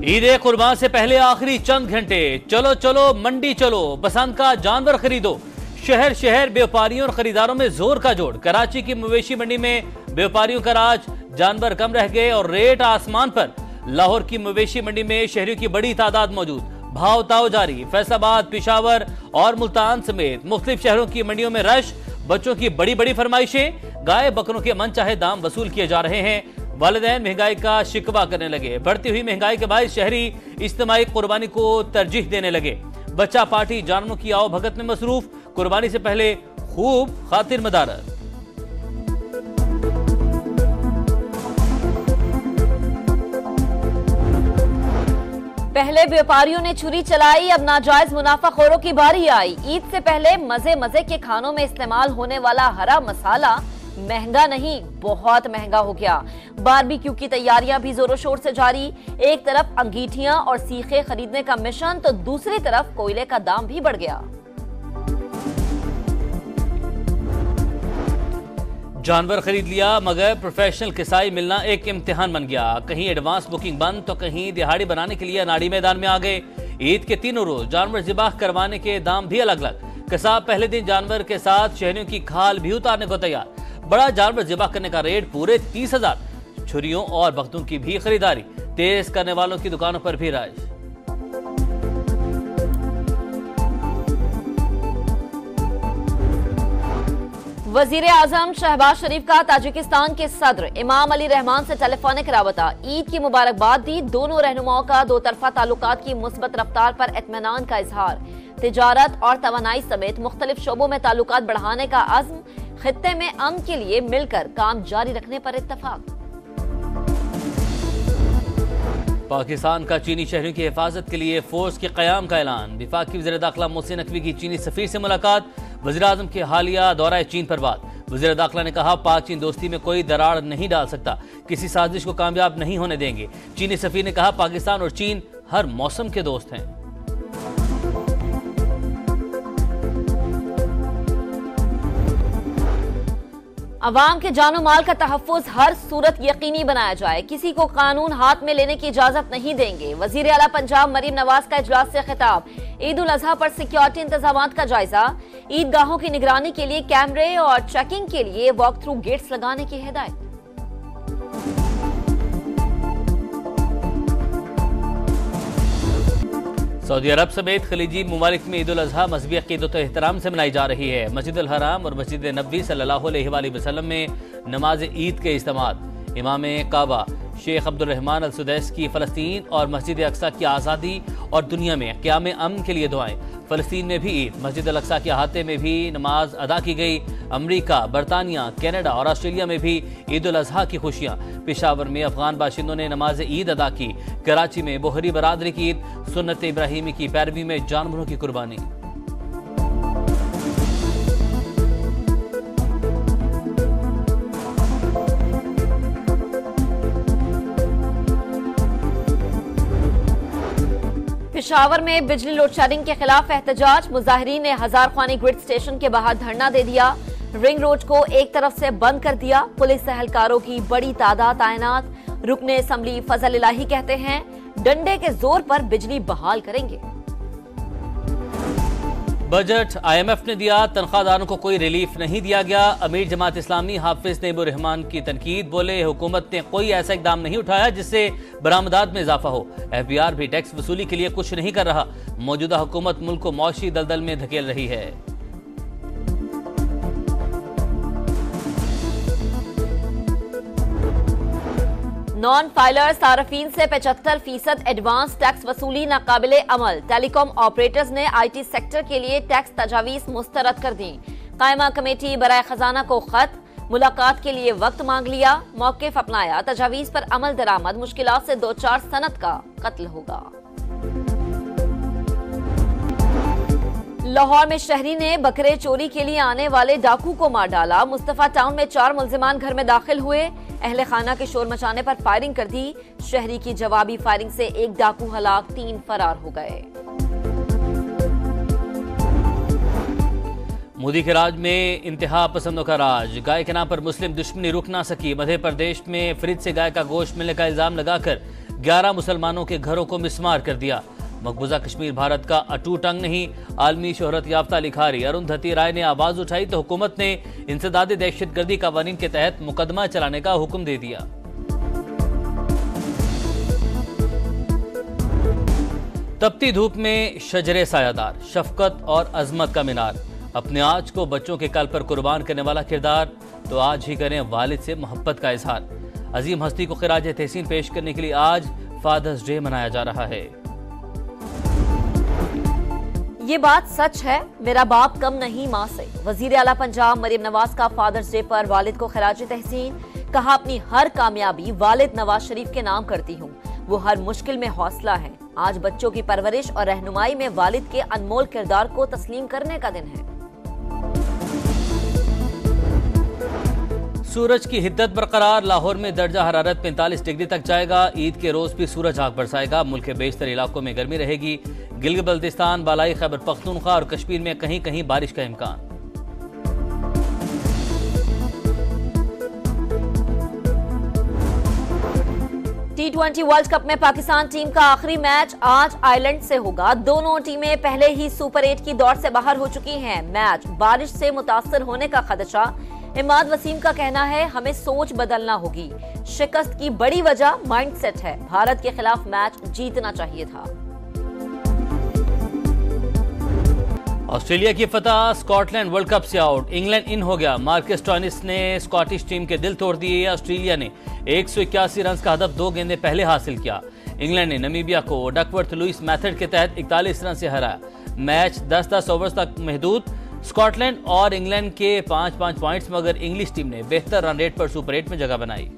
ईद कुर्बान से पहले आखिरी चंद घंटे, चलो चलो मंडी चलो, पसंद का जानवर खरीदो। शहर शहर व्यापारियों और खरीदारों में जोर का जोड़। कराची की मवेशी मंडी में व्यापारियों का राज, जानवर कम रह गए और रेट आसमान पर। लाहौर की मवेशी मंडी में शहरियों की बड़ी तादाद मौजूद, भाव ताव जारी। फैसलाबाद, पेशावर और मुल्तान समेत मुख्तलिफ शहरों की मंडियों में रश। बच्चों की बड़ी बड़ी फरमाइशें, गाय बकरों के मनचाहे दाम वसूल किए जा रहे हैं। वालिदैन महंगाई का शिकवा करने लगे। बढ़ती हुई महंगाई के बायस शहरी इज्तिमाई कुर्बानी को तरजीह देने लगे। बच्चा पार्टी जानवरों की आओ भगत में मसरूफ। कुर्बानी से पहले खूब खातिर मदारत। पहले व्यापारियों ने छुरी चलाई, अब नाजायज मुनाफाखोरों की बारी आई। ईद से पहले मजे मजे के खानों में इस्तेमाल होने वाला हरा मसाला महंगा नहीं, बहुत महंगा हो गया। बारबेक्यू की तैयारियां भी जोरों शोर से जारी। एक तरफ अंगीठियां और सीखे खरीदने का मिशन, तो दूसरी तरफ कोयले का दाम भी बढ़ गया। जानवर खरीद लिया मगर प्रोफेशनल किसाई मिलना एक इम्तिहान बन गया। कहीं एडवांस बुकिंग बंद तो कहीं दिहाड़ी बनाने के लिए अनाड़ी मैदान में आ गए। ईद के तीनों रोज जानवर ज़िबाह करवाने के दाम भी अलग अलग। किसाब पहले दिन जानवर के साथ शहरियों की खाल भी उतारने को तैयार। बड़ा जानवर ज़िबाह करने का रेट पूरे 30,000। छुरियों और बख्तों की भी खरीदारी। तेज करने वालों की दुकानों पर भी राज। वजीर आजम शहबाज शरीफ का ताजिकिस्तान के सदर इमाम अली रहमान से टेलीफोनिक राबता। ईद की मुबारकबाद दी। दोनों रहनुमाओं का दो तरफा ताल्लुकात की मुस्बत रफ्तार पर इत्मीनान का इजहार। तिजारत और तवानाई समेत मुख्तलिफ शोबों में ताल्लुकात बढ़ाने का अज़्म। खित्ते में अमन के लिए मिलकर काम जारी रखने पर इत्तफाक। पाकिस्तान का चीनी शहरियों की हिफाजत के लिए फोर्स के क़याम का ऐलान। वफाकी वज़ीर दाखिला मोहसिन नकवी की चीनी सफीर से मुलाकात। वज़ीर आज़म के हालिया दौरा चीन पर बात। वज़ीर दाखिला ने कहा, पाक चीन दोस्ती में कोई दरार नहीं डाल सकता, किसी साजिश को कामयाब नहीं होने देंगे। चीनी सफीर ने कहा, पाकिस्तान और चीन हर मौसम के दोस्त हैं। अवाम के जानो माल का तहफ़्फ़ुज़ हर सूरत यकीनी बनाया जाए, किसी को कानून हाथ में लेने की इजाजत नहीं देंगे। वज़ीर आला पंजाब मरीम नवाज का इजलास से खिताब। ईद उल अज़हा पर सिक्योरिटी इंतजामात का जायजा। ईदगाहों की निगरानी के लिए कैमरे और चेकिंग के लिए वॉक थ्रू गेट्स लगाने की हिदायत। सऊदी अरब समेत खलीजी ममालिक में ईद उल अज़हा मज़हबी अक़ीदत व एहतराम से मनाई जा रही है। मस्जिद अल हराम और मस्जिद नबवी सल्लल्लाहु अलैहि वसल्लम में नमाज ईद के इज्तिमात। इमाम काबा शेख अब्दुल रहमान अल सुदैस की फ़लस्तीन और मस्जिद अक्सा की आज़ादी और दुनिया में क़याम अमन के लिए दुआएं। फ़लस्तीन में भी ईद, मस्जिद अल अक्सा के अहाते में भी नमाज अदा की गई। अमरीका, बरतानिया, कनाडा और ऑस्ट्रेलिया में भी ईद उल अज़हा की खुशियाँ। पेशावर में अफगान बाशिंदों ने नमाज ईद अदा की। कराची में बोहरी बरादरी की ईद, सुन्नत इब्राहिमी की पैरवी में जानवरों की कुर्बानी। पेशावर में बिजली लोड शेडिंग के खिलाफ एहतजाज। मुजाहिरीन ने हजार ख्वानी ग्रिड स्टेशन के बाहर धरना दे दिया। रिंग रोड को एक तरफ से बंद कर दिया। पुलिस एहलकारों की बड़ी तादाद तैनात। रुकने असम्बली फजल इलाही कहते हैं, डंडे के जोर पर बिजली बहाल करेंगे। बजट IMF ने दिया, तनख्वाहदारों को कोई रिलीफ नहीं दिया गया। अमीर जमात इस्लामी हाफिज नईबुर रहमान की तनकीद। बोले, हुकूमत ने कोई ऐसा इकदाम नहीं उठाया जिससे बरामदात में इजाफा हो। FBR भी टैक्स वसूली के लिए कुछ नहीं कर रहा। मौजूदा हुकूमत मुल्क को मौशी दलदल में धकेल रही है। नॉन फाइलर सारफीन से 75% एडवांस टैक्स वसूली नाकाबिले अमल। टेलीकॉम ऑपरेटर्स ने IT सेक्टर के लिए टैक्स तजावीज मुस्तरद कर दी। कायमा कमेटी बराए खजाना को खत। मुलाकात के लिए वक्त मांग लिया, मौक़िफ़ अपनाया। तजावीज पर अमल दरामद, मुश्किलात से 2-4 सनत का कत्ल होगा। लाहौर में शहरी ने बकरे चोरी के लिए आने वाले डाकू को मार डाला। मुस्तफा टाउन में 4 मुल्जिमान घर में दाखिल हुए। अहले खाना के शोर मचाने पर फायरिंग कर दी। शहरी की जवाबी फायरिंग से 1 डाकू हलाक, 3 फरार हो गए। मोदी के राज में इंतहा पसंदों का राज। गाय के नाम पर मुस्लिम दुश्मनी रुक ना सकी। मध्य प्रदेश में फ्रिज से गाय का गोश्त मिलने का इल्जाम लगाकर 11 मुसलमानों के घरों को मिस्मार कर दिया। मकबूजा कश्मीर भारत का अटूट अंग नहीं, आलमी शोहरत याफ्ता लिखारी अरुंधति राय ने आवाज उठाई तो हुकूमत ने इंसदाद दहशतगर्दी कवानीन के तहत मुकदमा चलाने का हुक्म दे दिया। तपती धूप में शजरे सायादार, शफकत और अजमत का मीनार, अपने आज को बच्चों के कल पर कुर्बान करने वाला किरदार, तो आज ही करें वालिद से मोहब्बत का इजहार। अजीम हस्ती को खिराज तहसीन पेश करने के लिए आज फादर्स डे मनाया जा रहा है। ये बात सच है, मेरा बाप कम नहीं माँ से। वजीर आला पंजाब मरियम नवाज का फादर्स डे पर वालिद को खिराज तहसीन। कहा, अपनी हर कामयाबी वालिद नवाज शरीफ के नाम करती हूँ, वो हर मुश्किल में हौसला है। आज बच्चों की परवरिश और रहनुमाई में वालिद के अनमोल किरदार को तस्लीम करने का दिन है। सूरज की हिद्दत बरकरार, लाहौर में दर्जा हरारत 45 डिग्री तक जाएगा। ईद के रोज भी सूरज आग बरसाएगा। मुल्क के बेशतर इलाकों में गर्मी रहेगी। गिलगित बल्तिस्तान, बालाई खैबर पख्तूनख्वा और कश्मीर में कहीं कहीं बारिश का इम्कान। T20 वर्ल्ड कप में पाकिस्तान टीम का आखिरी मैच आज आयरलैंड से होगा। दोनों टीमें पहले ही सुपर 8 की दौड़ से बाहर हो चुकी हैं। मैच बारिश से मुतासर होने का खदशा। इमाद वसीम का कहना है, हमें सोच बदलना होगी। शिकस्त की बड़ी वजह माइंडसेट है। भारत के खिलाफ मैच जीतना चाहिए था। ऑस्ट्रेलिया की फतह, स्कॉटलैंड वर्ल्ड कप से आउट। इंग्लैंड इन हो गया। मार्कस स्टोइनिस ने स्कॉटिश टीम के दिल तोड़ दिए। ऑस्ट्रेलिया ने 181 रन का हदफ 2 गेंदें पहले हासिल किया। इंग्लैंड ने नमीबिया को डकवर्थ लुइस मेथड के तहत 41 रन से हराया। मैच 10-10 ओवर्स तक महदूद। स्कॉटलैंड और इंग्लैंड के 5-5 पॉइंट्स, मगर इंग्लिश टीम ने बेहतर रन रेट पर सुपर 8 में जगह बनाई।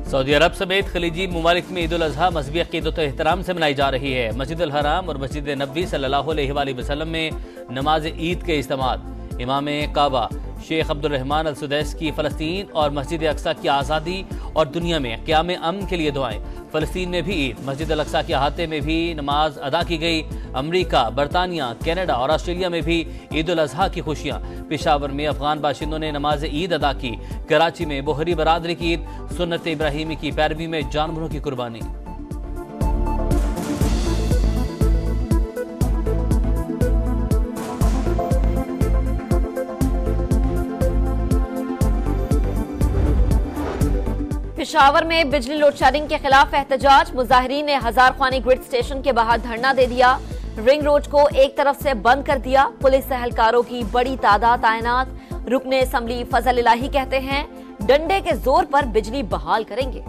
सऊदी अरब समेत खलीजी ममालिक में ईद उल अजहा मजहबी अकीदत और एहतराम से मनाई जा रही है। मस्जिद अल हराम और मस्जिद नबवी सल्लल्लाहु अलैहि वसल्लम में नमाज ईद के इज्तिमात। इमाम काबा शेख अब्दुल रहमान अल सुदैस की फ़लस्तीन और मस्जिद अक्सा की आज़ादी और दुनिया में क़याम अमन के लिए दुआएं। फ़लस्तीन में भी ईद, मस्जिद अल अक्सा के अहाते में भी नमाज अदा की गई। अमरीका, बरतानिया, कनाडा और ऑस्ट्रेलिया में भी ईद उल अजहा की खुशियाँ। पेशावर में अफगान बाशिंदों ने नमाज ईद अदा की। कराची में बोहरी बरादरी की ईद, सुन्नत इब्राहिमी की पैरवी में जानवरों की कुर्बानी। पेशावर में बिजली लोड शेडिंग के खिलाफ एहतजाज। मुजाहिरीन ने हजार ख्वानी ग्रिड स्टेशन के बाहर धरना दे दिया। रिंग रोड को एक तरफ से बंद कर दिया। पुलिस एहलकारों की बड़ी तादाद तैनात। रुकने असम्बली फजल इलाही कहते हैं, डंडे के जोर पर बिजली बहाल करेंगे।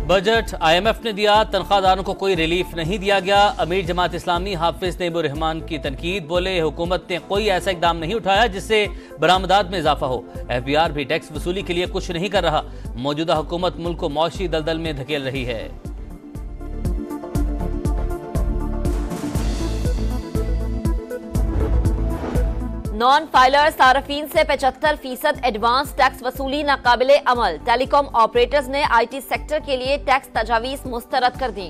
बजट IMF ने दिया, तनख्वाहदारों को कोई रिलीफ नहीं दिया गया। अमीर जमात इस्लामी हाफिज नईमुर रहमान की तनकीद। बोले, हुकूमत ने कोई ऐसा इकदाम नहीं उठाया जिससे बरामदात में इजाफा हो। FBR भी टैक्स वसूली के लिए कुछ नहीं कर रहा। मौजूदा हुकूमत मुल्क को मौशी दलदल में धकेल रही है। नॉन फाइलर सार्फिन से 75% एडवांस टैक्स वसूली नाकाबिले अमल। टेलीकॉम ऑपरेटर्स ने IT सेक्टर के लिए टैक्स तजावीज मुस्तरद कर दी।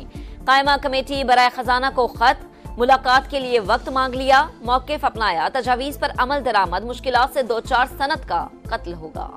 कायमा कमेटी बराए खजाना को खत, मुलाकात के लिए वक्त मांग लिया। मौक़िफ़ अपनाया, तजावीज पर अमल दरामद, मुश्किलात से 2-4 सनत का कत्ल होगा।